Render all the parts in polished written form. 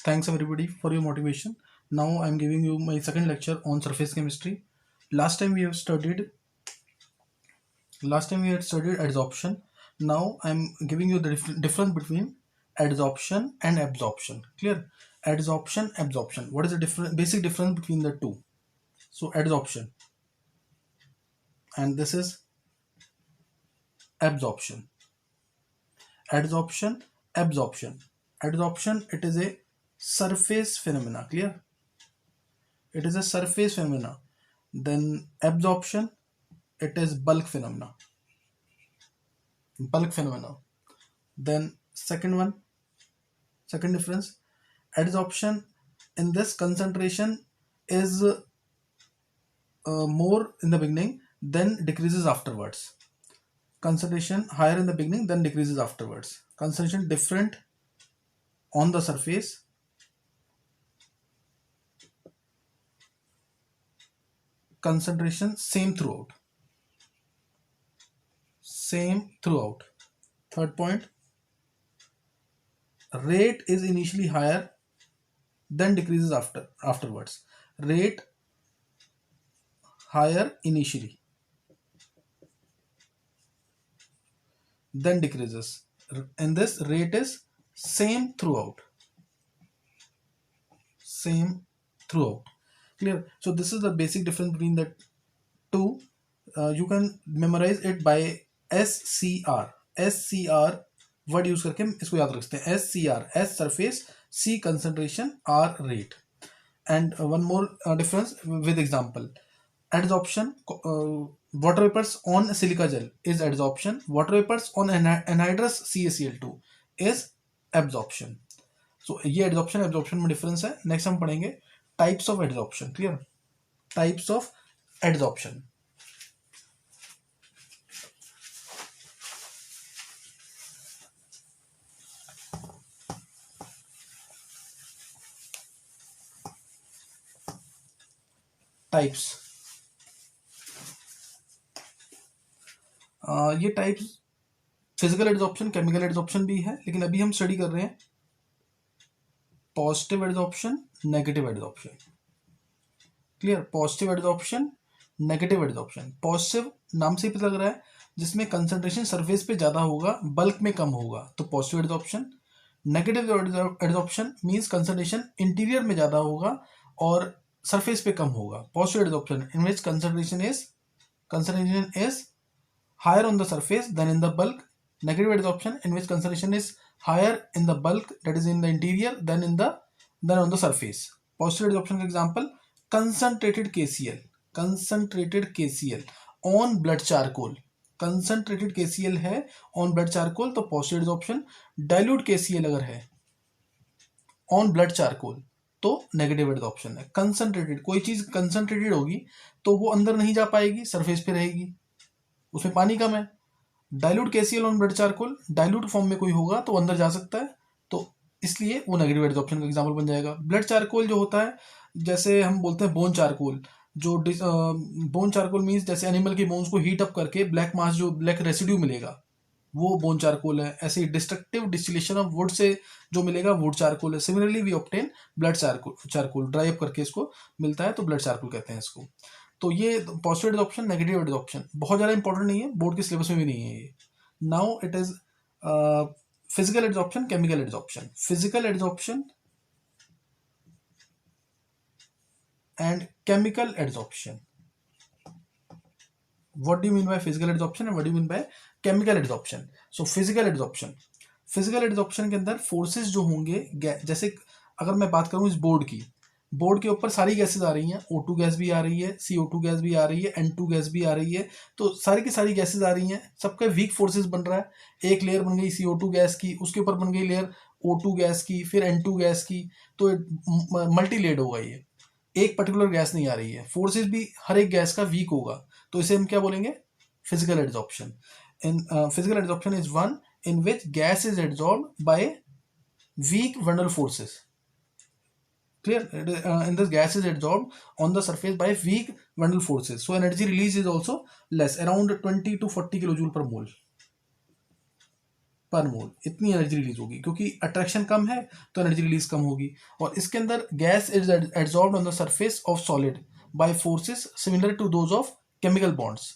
Thanks everybody for your motivation. Now I'm giving you my second lecture on surface chemistry. Last time we have studied last time we had studied adsorption. Now I'm giving you the difference between adsorption and absorption. Clear? Adsorption, absorption. What is the basic difference between the two? So adsorption and this is absorption. Adsorption, absorption. Adsorption, it is a surface phenomena. Clear? It is a surface phenomena. Then absorption, it is bulk phenomena. Then second difference, adsorption, in this concentration is more in the beginning, then decreases afterwards. Concentration higher in the beginning, then decreases afterwards. Concentration different on the surface, concentration same throughout. Third point, rate is initially higher, then decreases afterwards. Rate higher initially, then decreases. And this rate is same throughout. Clear? So this is the basic difference between the two. You can memorize it by SCR word use करके इसको याद रखते हैं. SCR, S surface, C concentration, R rate. And one more difference with example. Adsorption, water vapors on silica gel is adsorption. Water vapors on anhydrous CaCl2 is absorption. So ये adsorption absorption में difference है. Next हम पढ़ेंगे types of adsorption. Clear? Types of adsorption. Types. ये types physical adsorption, chemical adsorption भी है, लेकिन अभी हम स्टडी कर रहे हैं positive adsorption, negative adsorption. Clear? Positive adsorption, negative adsorption. Positive नाम से ही पता लग रहा है जिसमें कंसंट्रेशन सरफेस पे ज्यादा होगा, बल्क में कम होगा, तो positive adsorption. Negative adsorption means concentration interior में ज्यादा होगा और सरफेस पे कम होगा. Positive adsorption in which concentration is higher on the surface than in the bulk. Negative adsorption in which concentration is higher in the bulk, that is in the interior, than on the surface. Positive adsorption का example, concentrated KCl on blood charcoal. concentrated KCl है on blood charcoal तो positive adsorption. dilute KCl अगर है on blood charcoal तो negative adsorption है. Concentrated, कोई चीज concentrated होगी तो वो अंदर नहीं जा पाएगी, सरफेस पे रहेगी, उसमें पानी कम है. Dilute KCL on blood charcoal, dilute form में कोई होगा तो अंदर जा सकता है, तो इसलिए वो नेगेटिव एडजॉर्प्शन का एग्जांपल बन जाएगा. ब्लड चारकोल जो होता है, जैसे हम बोलते हैं बोन चारकोल, जो बोन चारकोल मीन्स जैसे एनिमल की बोन्स को हीट अप करके ब्लैक मास, जो ब्लैक रेसिड्यू मिलेगा वो बोन चारकोल है. ऐसे ही डिस्ट्रक्टिव डिस्टिलेशन ऑफ वुड से जो मिलेगा वुड चारकोल है. Similarly we obtain blood charcoal dry up करके इसको मिलता है तो ब्लड चारकोल कहते हैं इसको. तो ये पॉजिटिव एडजॉर्प्शन, नेगेटिव एडजॉर्प्शन बहुत ज़्यादा इंपॉर्टेंट नहीं है, बोर्ड के सिलेबस में भी नहीं है ये. Now it is physical adsorption, chemical adsorption. Physical adsorption and chemical adsorption. What do you mean by physical adsorption and what do you mean by chemical adsorption? So physical adsorption के अंदर forces जो होंगे, जैसे अगर मैं बात करूं इस बोर्ड के ऊपर सारी गैसेस आ रही हैं. O2 गैस भी आ रही है, CO2 गैस भी आ रही है, N2 गैस भी आ रही है, तो सारी की सारी गैसेस आ रही हैं. सबका वीक फोर्सेस बन रहा है. एक लेयर बन गई CO2 गैस की, उसके ऊपर बन गई लेयर O2 गैस की, फिर N2 गैस की, तो मल्टी लेयर्ड होगा. ये एक पर्टिकुलर गैस नहीं आ रही है, फोर्सेस भी हर एक गैस का वीक होगा, तो इसे हम क्या बोलेंगे? Physical adsorption. In physical adsorption is one in which gas is adsorbed by weak vandal forces. Clear? In this gas is adsorbed on the surface by weak vandal forces, so energy release is also less, around 20 to 40 kilo joule per per मोल, इतनी energy release होगी, क्योंकि attraction कम है तो energy release कम होगी। और इसके अंदर gas is absorbed on the surface of solid by forces similar to those of chemical bonds.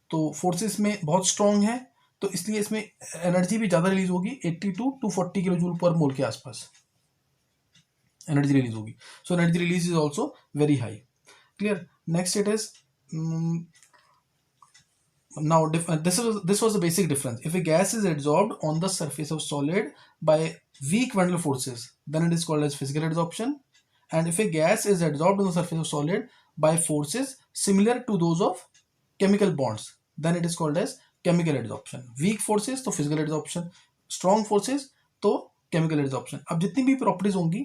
तो फोर्सेस में बहुत स्ट्रॉन्ग है, तो इसलिए इसमें एनर्जी भी ज़्यादा रिलीज होगी, 82 टू 40 किलो जूल पर मोल के आसपास एनर्जी रिलीज होगी। सो energy release is also very high. Clear. Next it is now this was the basic difference. If a gas is adsorbed on the surface of solid by weak van der forces, then it is called as physical adsorption. And if a gas is adsorbed on the surface of solid by forces similar to those of chemical bonds, then it is called as chemical adsorption. Weak forces तो physical adsorption, strong forces तो chemical adsorption. अब जितनी भी properties होंगी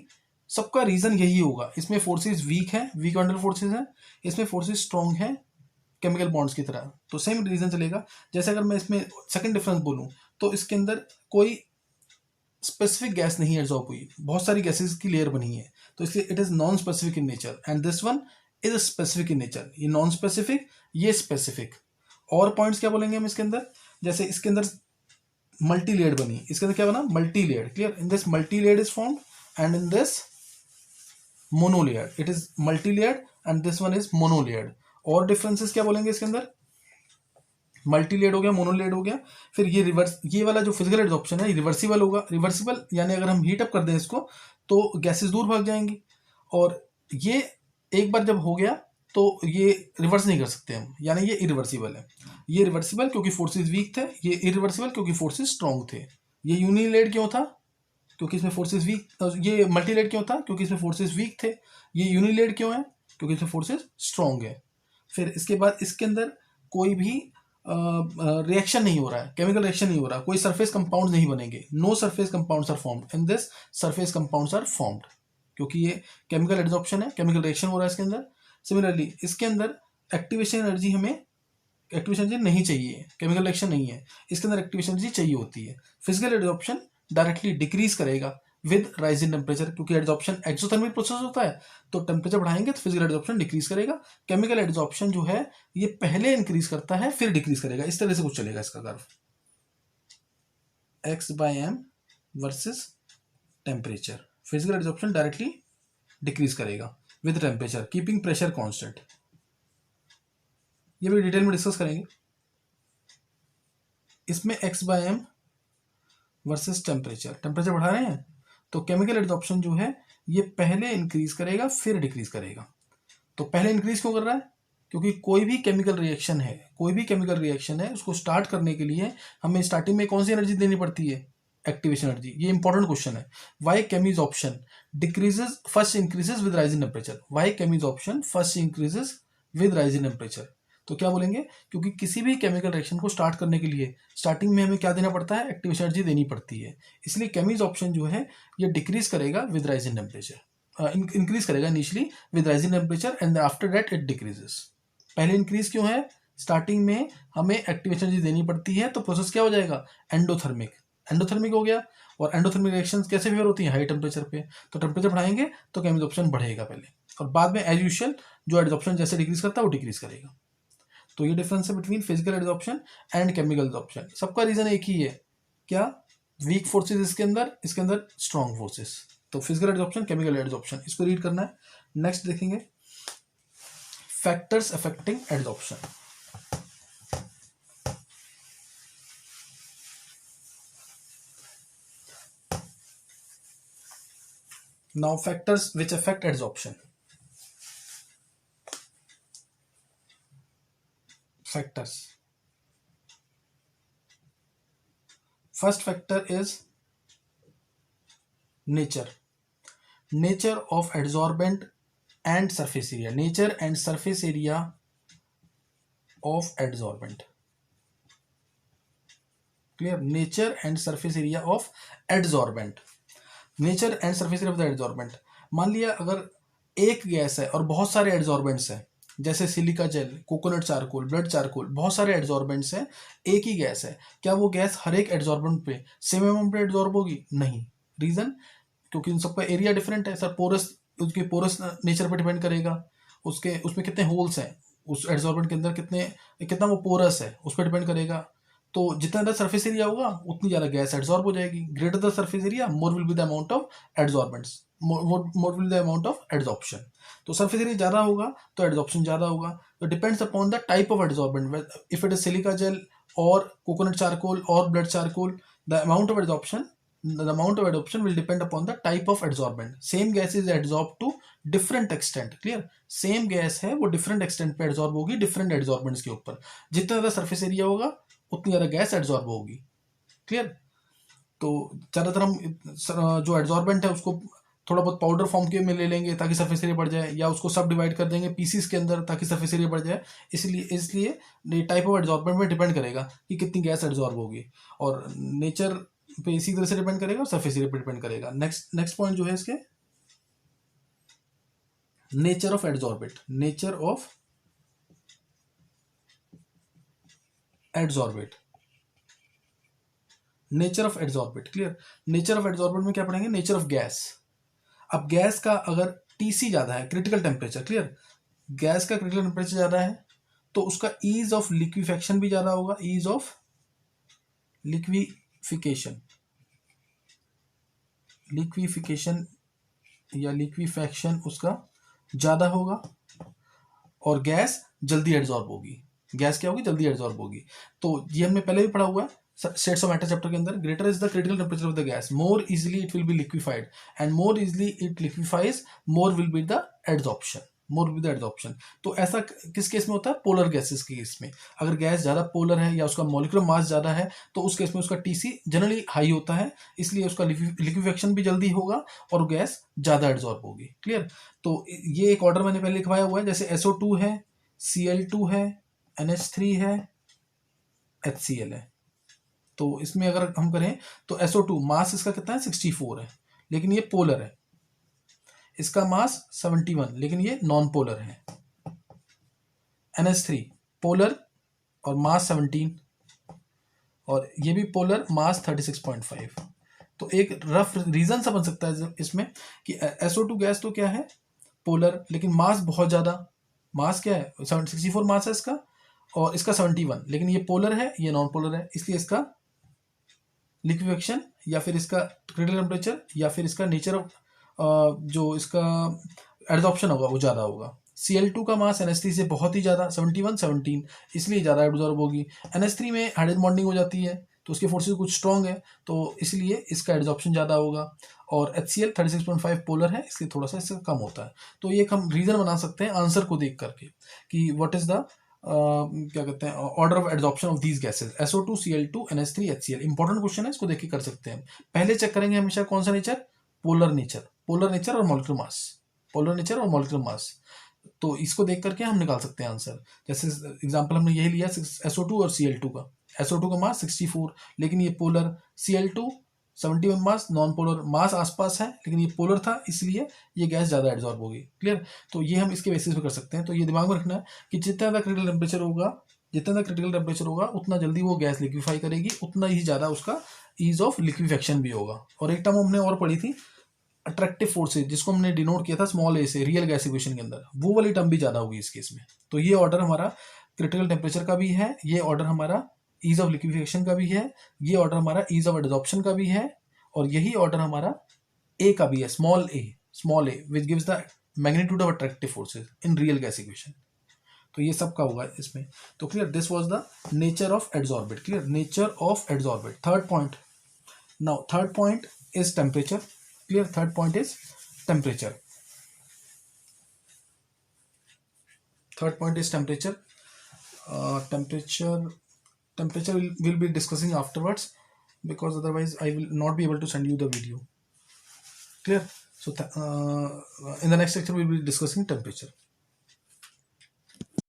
सबका reason यही होगा। इसमें फोर्सेस वीक है, वीक van der forces है, इसमें फोर्सेस स्ट्रॉन्ग है केमिकल बॉन्ड्स की तरह, तो सेम रीजन चलेगा। जैसे अगर मैं इसमें सेकंड डिफरेंस बोलूं तो इसके अंदर कोई स्पेसिफिक गैस नहीं एब्जॉर्ब हुई, बहुत सारी गैसेस की लेयर बनी है, तो इसलिए it is non specific in nature and this one is specific in nature. ये नॉन स्पेसिफिक, ये स्पेसिफिक। और पॉइंट्स क्या बोलेंगे हम इसके अंदर, जैसे इसके अंदर मल्टी लेयर्ड बनी, इसके अंदर क्या बना, multi layered. Clear. In this multi layered is formed and in this monolayered, it is multi layered and this one is monolayered. और डिफरेंसेस क्या बोलेंगे इसके अंदर, मल्टी लेयर्ड हो गया, मोनोलेयर्ड हो गया। फिर ये रिवर्स, ये वाला जो फिजिकल एडसॉर्प्शन है रिवर्सिबल होगा। रिवर्सिबल यानी अगर हम हीट अप कर दें इसको तो गैसेस दूर भाग जाएंगी, और ये एक बार जब हो गया तो ये रिवर्स नहीं कर सकते हम, यानी ये इरिवर्सिबल है। ये रिवर्सिबल क्योंकि फोर्सेस वीक थे, ये इरिवर्सिबल क्योंकि फोर्सेस स्ट्रॉन्ग थे। ये यूनिलेयर्ड क्यों था, क्योंकि इसमें फोर्सेस वीक। ये मल्टीलेयर्ड क्यों था, क्योंकि इसमें फोर्सेस वीक थे। ये यूनिलेयर्ड क्यों है, क्योंकि इसमें फोर्सेस स्ट्रॉन्ग है। फिर इसके बाद इसके अंदर कोई भी रिएक्शन नहीं हो रहा है, केमिकल रिएक्शन नहीं हो रहा, कोई सरफेस कंपाउंड नहीं बनेंगे। No surface compounds are formed in this, surface compounds are formed, क्योंकि ये केमिकल एडसॉर्प्शन है, केमिकल रिएक्शन हो रहा है इसके अंदर। सिमिलरली इसके अंदर एक्टिवेशन एनर्जी, हमें एक्टिवेशन एनर्जी नहीं चाहिए, केमिकल रिएक्शन नहीं है, इसके अंदर एक्टिवेशन एनर्जी चाहिए होती है। फिजिकल एडसॉर्प्शन डायरेक्टली डिक्रीज करेगा विद राइज इन टेम्परेचर, क्योंकि एडसॉर्प्शन एक्सोथर्मिक प्रोसेस होता है, तो टेम्परेचर बढ़ाएंगे तो फिजिकल एडसॉर्प्शन डिक्रीज करेगा। केमिकल एडसॉर्प्शन जो है ये पहले इंक्रीज करता है फिर डिक्रीज करेगा। इस तरह से कुछ चलेगा इसका curve, x/m versus temperature. Physical adsorption directly decrease करेगा with temperature, keeping pressure constant. ये भी डिटेल में डिस्कस करेंगे। इसमें x/m वर्सेस टेम्परेचर, टेम्परेचर बढ़ा रहे हैं तो केमिकल एडसॉर्प्शन जो है ये पहले इंक्रीज करेगा फिर डिक्रीज करेगा। तो पहले इंक्रीज क्यों कर रहा है, क्योंकि कोई भी केमिकल रिएक्शन है, कोई भी केमिकल रिएक्शन है, उसको स्टार्ट करने के लिए हमें स्टार्टिंग में कौन सी एनर्जी देनी पड़ती है, एक्टिवेशन एनर्जी। ये इंपॉर्टेंट क्वेश्चन है। Why chemisorption decreases first increases with rise in temperature, why chemisorption first increases with rise in temperature. तो क्या बोलेंगे, क्योंकि किसी भी केमिकल रिएक्शन को स्टार्ट करने के लिए स्टार्टिंग में हमें क्या देना पड़ता है, एक्टिवेशन एनर्जी देनी पड़ती है, इसलिए केमिसॉर्प्शन जो है ये डिक्रीज करेगा with rise in temperature, increase करेगा initially with rise in temperature and after that it decreases. पहले इंक्रीज क्यों है, स्टार्टिंग में हमें एक्टिवेशन एनर्जी देनी पड़ती है, तो प्रोसेस क्या हो जाएगा, एंडोथर्मिक, एंडोथर्मिक हो गया। और एंडोथर्मिक रिएक्शंस कैसे फेवर होती हैं, हाई टेम्परेचर पे, तो टेम्परेचर बढ़ाएंगे तो केमिसॉर्प्शन बढ़ेगा पहले, और बाद में एज यूजुअल जो एडसॉर्प्शन जैसे डिक्रीज करता है वो डिक्रीज करेगा। तो ये डिफरेंस है between physical adsorption and chemical adsorption. सबका रीजन एक ही है, क्या, वीक फोर्सेस इसके अंदर स्ट्रॉन्ग फोर्सेस। तो फिजिकल एडसॉर्प्शन, केमिकल एडसॉर्प्शन, इसको रीड करना है। नेक्स्ट देखेंगे factors affecting adsorption. Now factors which affect adsorption. Factors. First factor is nature. Nature of adsorbent and surface area. Nature and surface area of adsorbent. Clear? Nature and surface area of adsorbent. Nature and surface area of the adsorbent. मान लिया अगर एक gas है और बहुत सारे एडसॉर्बेंट्स हैं, जैसे silica gel, coconut charcoal, blood charcoal, बहुत सारे एडसॉर्बेंट्स हैं, एक ही गैस है, क्या वो गैस हर एक एडसॉर्बेंट पे सेम अमाउंट पे एडसॉर्ब होगी, नहीं। रीजन, क्योंकि उन सबका एरिया डिफरेंट है। सर पोरस, उसके पोरस नेचर पे डिपेंड करेगा, उसमें कितने होल्स हैं, उस एडसॉर्बेंट के अंदर कितना वो पोरस है उस पर डिपेंड करेगा। तो जितना ज़्यादा सरफेस एरिया होगा उतनी ज़्यादा गैस एड्सॉर्ब हो जाएगी। Greater the surface area more will be the amount of adsorbents, more will the amount of adsorption. तो सरफेस एरिया ज़्यादा होगा तो एड्सॉर्प्शन ज़्यादा होगा। तो depends upon the type of adsorbent, if it is silica gel और coconut charcoal और blood charcoal, the amount of adsorption will depend upon the type of adsorbent. Same gas is adsorbed to different extent, clear? Same gas है वो different extent पे adsorb होगी different एड्सॉर्बेंट्स के ऊपर। जितना ज़्यादा सरफेस एरिया होगा उतनी ज़्यादा गैस एड्सॉर्ब होगी, क्लियर? तो ज़्यादातर हम जो एड्सॉर्बेंट है उसको थोड़ा बहुत पाउडर फॉर्म के में ले लेंगे ताकि सरफेस एरिया बढ़ जाए, या उसको सब डिवाइड कर देंगे पीसीस के अंदर ताकि सरफेस एरिया बढ़ जाए। इसलिए टाइप ऑफ एड्सॉर्बेंट में डिपेंड करेगा कि कितनी गैस एड्सॉर्ब होगी, और नेचर पे इसी तरह से डिपेंड करेगा और सरफेस एरिया पे डिपेंड करेगा। नेक्स्ट पॉइंट जो है इसके, nature of adsorbent. Nature of adsorbent, nature of adsorbent, clear? Nature of adsorbent में क्या पढ़ेंगे? Nature of gas. अब गैस का अगर टीसी ज्यादा है, क्रिटिकल टेम्परेचर, क्लियर? गैस का क्रिटिकल टेम्परेचर ज्यादा है तो उसका ईज ऑफ लिक्विफेक्शन भी ज्यादा होगा। ईज ऑफ लिक्विफिकेशन, लिक्विफिकेशन या लिक्विफेक्शन उसका ज्यादा होगा, और गैस जल्दी एड्सॉर्ब होगी। गैस क्या होगी? जल्दी एड्सॉर्ब होगी। तो ये हमने पहले भी पढ़ा हुआ है स्टेट्स ऑफ मैटर चैप्टर के अंदर। Greater is the critical temperature of the gas, more easily it will be liquefied, and more easily it liquefies, more will be the adsorption, more will बद एड्सॉर्प्शन। तो ऐसा किस case में होता है? Polar gases के केस में। अगर गैस ज़्यादा पोलर है या उसका मॉलिक्यूलर मास ज़्यादा है तो उस केस में उसका टीसी जनरली हाई होता है, इसलिए उसका लिक्विफेक्शन भी जल्दी होगा और गैस ज़्यादा एड्सॉर्ब होगी, क्लियर? तो ये एक ऑर्डर मैंने पहले लिखवाया हुआ है, जैसे SO2 है, Cl2 है, NH3 है, HCl है। तो इसमें अगर हम करें तो SO2 मास इसका कितना है? 64 है, लेकिन ये पोलर है। इसका मास 71, लेकिन ये नॉन पोलर है। NH3 पोलर और मास 17, और ये भी पोलर, मास 36.5। तो एक रफ रीजन सा बन सकता है इसमें कि SO2 गैस तो क्या है? पोलर, लेकिन मास बहुत ज़्यादा। मास क्या है? 64 मास है इसका, और इसका 71, लेकिन ये पोलर है, ये नॉन पोलर है, इसलिए इसका लिक्विफेक्शन या फिर इसका क्रिटिकल टेम्परेचर या फिर इसका नेचर ऑफ जो इसका एड्सॉर्प्शन होगा वो ज़्यादा होगा। Cl2 का मास NH3 से बहुत ही ज़्यादा, 71, 17, इसलिए ज़्यादा एब्जॉर्ब होगी। NH3 में हाइड्रोजन बॉन्डिंग हो जाती है तो उसके फोर्सेस कुछ स्ट्रॉन्ग है, तो इसलिए इसका एड्सॉर्प्शन ज़्यादा होगा। और HCl 36.5 पोलर है, इसलिए थोड़ा सा इससे कम होता है। तो ये एक हम रीज़न बना सकते हैं आंसर को देख करके कि व्हाट इज़ द क्या कहते हैं order of adsorption of these gases, SO2, Cl2, NH3, HCl। Important question है, इसको देख के कर सकते हैं। पहले चेक करेंगे हमेशा कौन सा nature? Polar nature, polar nature और मॉलिक्यूलर मास, पोलर नेचर और मॉलिक्यूलर मास। तो इसको देख करके हम निकाल सकते हैं आंसर। जैसे एग्जांपल हमने यही लिया SO2 और Cl2 का। SO2 का मास 64, लेकिन ये पोलर। Cl2 71 मास, नॉन पोलर, मास आसपास है लेकिन ये पोलर था, इसलिए ये गैस ज़्यादा एड्सॉर्ब होगी, क्लियर? तो ये हम इसके बेसिस पे कर सकते हैं। तो ये दिमाग में रखना है कि जितना ज़्यादा क्रिटिकल टेम्परेचर होगा, जितना ज़्यादा क्रिटिकल टेम्परेचर होगा उतना जल्दी वो गैस लिक्विफाई करेगी, उतना ही ज़्यादा उसका ईज ऑफ लिक्विफेक्शन भी होगा। और एक टर्म हमने और पढ़ी थी, अट्रैक्टिव फोर्सेज, जिसको हमने डिनोट किया था स्मॉल a से, रियल गैस इक्वेशन के अंदर, वो वाली टर्म भी ज़्यादा होगी इस केस में। तो ये ऑर्डर हमारा क्रिटिकल टेम्परेचर का भी है, ये ऑर्डर हमारा ईज ऑफ लिक्विफिकेशन का भी है, ये ऑर्डर हमारा ईज ऑफ एड्सॉर्प्शन का भी है, और यही ऑर्डर हमारा ए का भी है, small A which gives the magnitude of attractive forces in real gas equation. तो ये सब का होगा इसमें। तो clear, this was the nature of adsorbent, clear? Nature of adsorbent. Third point, now third point is temperature, clear? Third point is temperature. Third point is temperature. Temperature will be discussing afterwards, because otherwise I will not be able to send you the video, clear? So in the next lecture we will be discussing temperature.